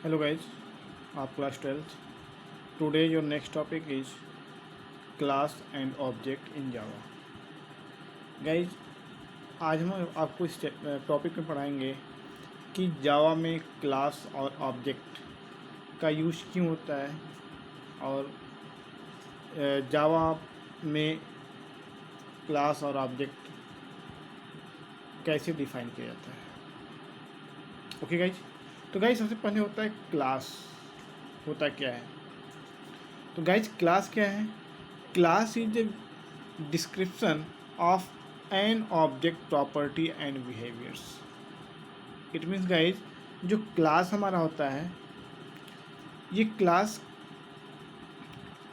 Hello guys, आप class 12th. Today your next topic is class and object in Java. Guys, आज हम आपको इस टॉपिक में पढ़ाएंगे कि जावा में क्लास और ऑब्जेक्ट का यूज़ क्यों होता है और जावा में क्लास और ऑब्जेक्ट कैसे डिफाइन किया जाता है. ओके गाइज, तो गाइज सबसे पहले होता है क्लास. होता क्या है? तो गाइज क्लास क्या है? Class is a description of an object property and behaviours. It means guys जो क्लास हमारा होता है, ये क्लास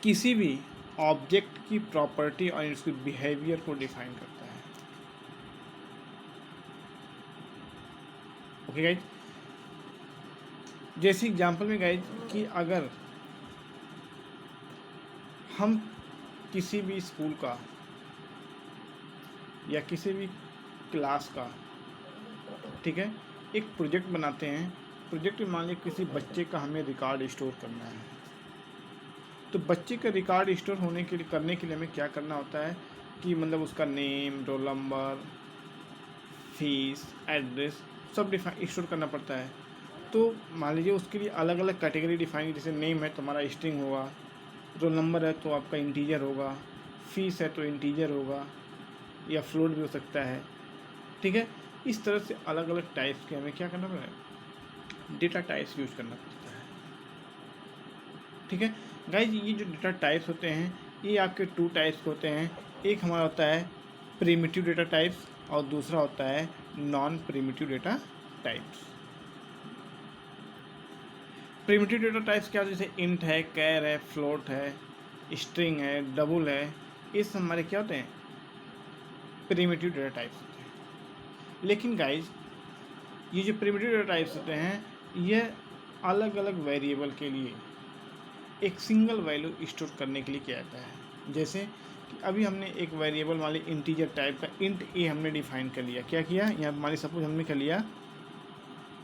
किसी भी ऑब्जेक्ट की प्रॉपर्टी और इसके बिहेवियर को डिफाइन करता है. ओके गाइज, जैसे एग्जांपल में गाइज कि अगर हम किसी भी स्कूल का या किसी भी क्लास का, ठीक है, एक प्रोजेक्ट बनाते हैं. प्रोजेक्ट में मान लीजिए किसी बच्चे का हमें रिकॉर्ड स्टोर करना है. तो बच्चे का रिकॉर्ड स्टोर करने के लिए हमें क्या करना होता है कि मतलब उसका name, roll number, fees, address सब स्टोर करना पड़ता है. तो मान लीजिए उसके लिए अलग अलग कैटेगरी डिफाइन, जैसे नेम है तो हमारा स्ट्रिंग होगा, रोल नंबर है तो आपका इंटीजर होगा, फीस है तो इंटीजर होगा या फ्लोट भी हो सकता है. ठीक है, इस तरह से अलग अलग टाइप्स के हमें क्या करना पड़ता है, डेटा टाइप्स यूज करना पड़ता है. ठीक है गाइज, ये जो डेटा टाइप्स होते हैं ये आपके टू टाइप्स के होते हैं. एक हमारा होता है प्रिमिटिव डेटा टाइप्स और दूसरा होता है non primitive data types. Primitive data types क्या होते हैं? जैसे इंट है, कैर है, फ्लोट है, स्ट्रिंग है, डबल है, ये सब हमारे क्या होते हैं, प्रिमिटिव डेटा टाइप्स होते हैं. लेकिन गाइज ये जो प्रिमिटिव डेटा टाइप्स होते हैं ये अलग अलग वेरिएबल के लिए एक सिंगल वैल्यू स्टोर करने के लिए किया जाता है. जैसे कि अभी हमने एक वेरिएबल मान ली इंटीजर टाइप का इंट ए हमने डिफाइन कर लिया. क्या किया यहाँ मान ली, सपोज हमने कर लिया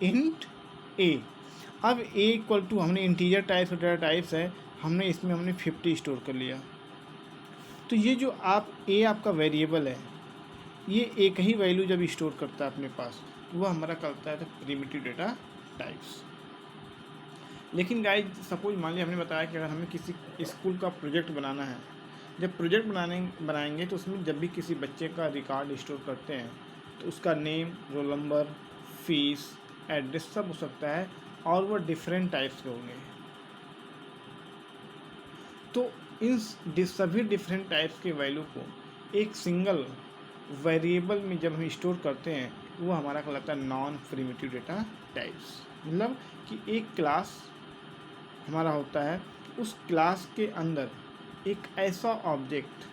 इंट ए. अब ए इक्वल टू हमने इंटीजर टाइप्स और डेटा टाइप्स है, हमने 50 स्टोर कर लिया. तो ये जो आपका वेरिएबल है ये एक ही वैल्यू जब स्टोर करता है अपने पास तो वह हमारा करता है प्रिमिटिव डेटा टाइप्स. लेकिन गाइज सपोज मान लिया हमने बताया कि अगर हमें किसी स्कूल का प्रोजेक्ट बनाना है, जब प्रोजेक्ट बनाएंगे तो उसमें जब भी किसी बच्चे का रिकॉर्ड स्टोर करते हैं तो उसका name, roll number, fees, address सब हो सकता है और वह डिफरेंट टाइप्स के होंगे. तो इन सभी डिफरेंट टाइप्स के वैल्यू को एक सिंगल वेरिएबल में जब हम स्टोर करते हैं वो हमारा कहलाता है नॉन प्रिमिटिव डेटा टाइप्स. मतलब कि एक क्लास हमारा होता है, उस क्लास के अंदर एक ऐसा ऑब्जेक्ट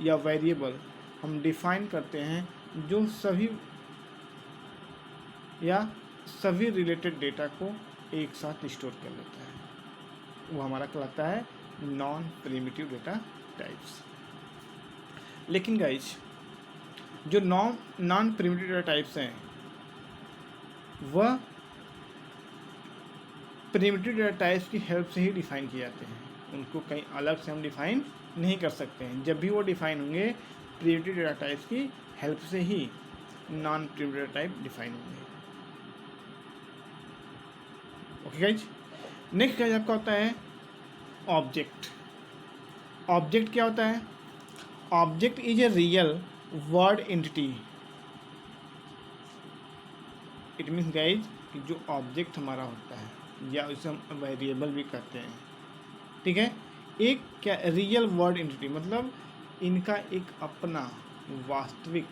या वेरिएबल हम डिफाइन करते हैं जो सभी रिलेटेड डेटा को एक साथ स्टोर कर लेता है. वो हमारा कहलाता है नॉन प्रिमिटिव डेटा टाइप्स. लेकिन गाइज जो नॉन प्रिमिटिव डेटा टाइप्स हैं वह प्रिमिटिव डेटा टाइप्स की हेल्प से ही डिफाइन किए जाते हैं. उनको कहीं अलग से हम डिफाइन नहीं कर सकते हैं. जब भी वो डिफाइन होंगे प्रिमिटिव डेटा टाइप्स की हेल्प से ही non primitive data type define होंगे. ओके गाइज, नेक्स्ट गाइज आपका होता है ऑब्जेक्ट. ऑब्जेक्ट क्या होता है? Object is a real world entity. It means guys कि जो ऑब्जेक्ट हमारा होता है या उसे हम वेरिएबल भी कहते हैं, ठीक है, एक क्या रियल वर्ड एंटिटी, मतलब इनका एक अपना वास्तविक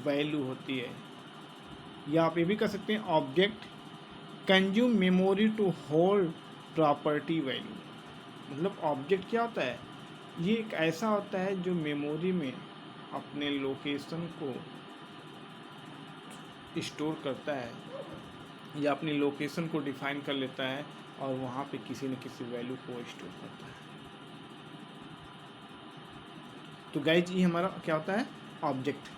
वैल्यू होती है. या आप ये भी कह सकते हैं object consume memory to hold property value. मतलब ऑब्जेक्ट क्या होता है? ये एक ऐसा होता है जो मेमोरी में अपने लोकेशन को स्टोर करता है या अपनी लोकेशन को डिफाइन कर लेता है और वहाँ पे किसी न किसी वैल्यू को स्टोर करता है. तो गाइज ये हमारा क्या होता है, ऑब्जेक्ट.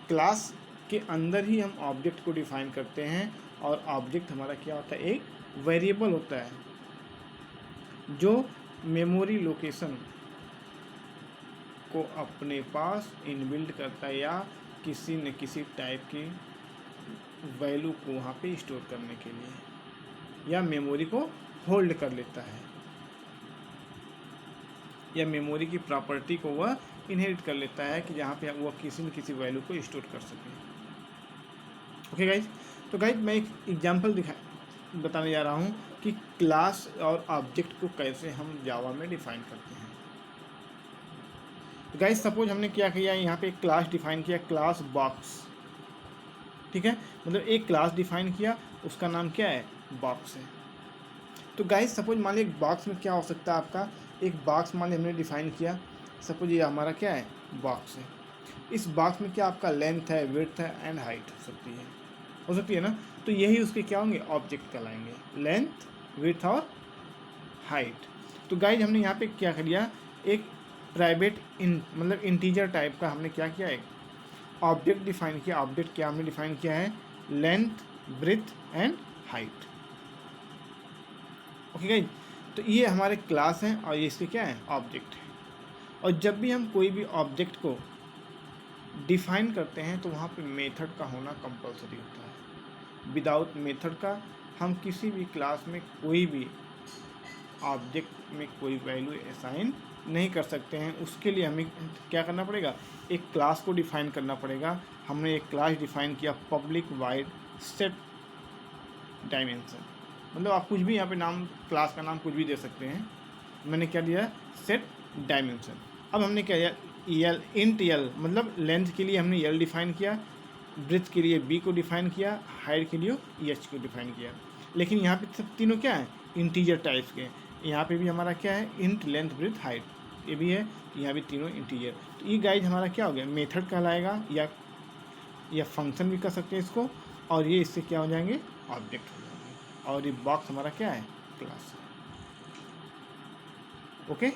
क्लास के अंदर ही हम ऑब्जेक्ट को डिफाइन करते हैं और ऑब्जेक्ट हमारा क्या होता है, एक वेरिएबल होता है जो मेमोरी लोकेशन को अपने पास इनबिल्ड करता है या किसी न किसी टाइप की वैल्यू को वहाँ पे स्टोर करने के लिए, या मेमोरी को होल्ड कर लेता है, या मेमोरी की प्रॉपर्टी को वह इनहेरिट कर लेता है कि जहाँ पे वह किसी न किसी वैल्यू को स्टोर कर सके। ओके गाइज, तो गाइज मैं एक एग्जांपल बताने जा रहा हूँ कि क्लास और ऑब्जेक्ट को कैसे हम जावा में डिफाइन करते हैं। गाइज सपोज हमने क्या किया, यहाँ पे एक क्लास डिफाइन किया, क्लास बॉक्स, ठीक है, मतलब एक क्लास डिफाइन किया, उसका नाम क्या है, बॉक्स है। तो गाइज सपोज मान लीजिए बॉक्स में क्या हो सकता है आपका, एक बॉक्स मान लीजिए हमने डिफाइन किया, सपोज ये हमारा क्या है, बॉक्स है। इस बॉक्स में क्या आपका लेंथ है, विड्थ है एंड हाइट हो सकती है ना। तो यही उसके क्या होंगे, ऑब्जेक्ट कहलाएंगे, लेंथ, विड्थ और हाइट। तो गाइज हमने यहाँ पे क्या कर लिया, एक प्राइवेट मतलब इंटीजर टाइप का हमने क्या किया, एक ऑब्जेक्ट डिफाइन किया। ऑब्जेक्ट क्या हमने डिफाइन किया है, length, breadth and height. Okay guys, तो ये हमारे क्लास हैं और ये इसके क्या है, ऑब्जेक्ट है। और जब भी हम कोई भी ऑब्जेक्ट को डिफाइन करते हैं तो वहाँ पे मेथड का होना कंपलसरी होता है। विदाउट मेथड का हम किसी भी क्लास में कोई भी ऑब्जेक्ट में कोई वैल्यू असाइन नहीं कर सकते हैं। उसके लिए हमें क्या करना पड़ेगा, एक क्लास को डिफाइन करना पड़ेगा। हमने एक क्लास डिफाइन किया, पब्लिक वाइड सेट डायमेंशन, मतलब आप कुछ भी यहाँ पे नाम, क्लास का नाम कुछ भी दे सकते हैं। मैंने क्या दिया, सेट डायमेंशन। अब हमने क्या दिया, यल, इंट यल, मतलब लेंथ के लिए हमने यल डिफाइन किया, ब्रेथ के लिए बी को डिफाइन किया, हाइट के लिए एच को डिफाइन किया। लेकिन यहाँ पे सब तीनों क्या है, इंटीजर टाइप्स के। यहाँ पे भी हमारा क्या है, इंट, लेंथ, ब्रेथ, हाइट, ये भी है, यहाँ भी तीनों इंटीजर। तो ये गाइज हमारा क्या हो गया, मेथड कहलाएगा, या फंक्शन भी कर सकते हैं इसको, और ये इससे क्या हो जाएंगे, ऑब्जेक्ट हो जाएंगे। और ये बॉक्स हमारा क्या है, क्लास है। ओके।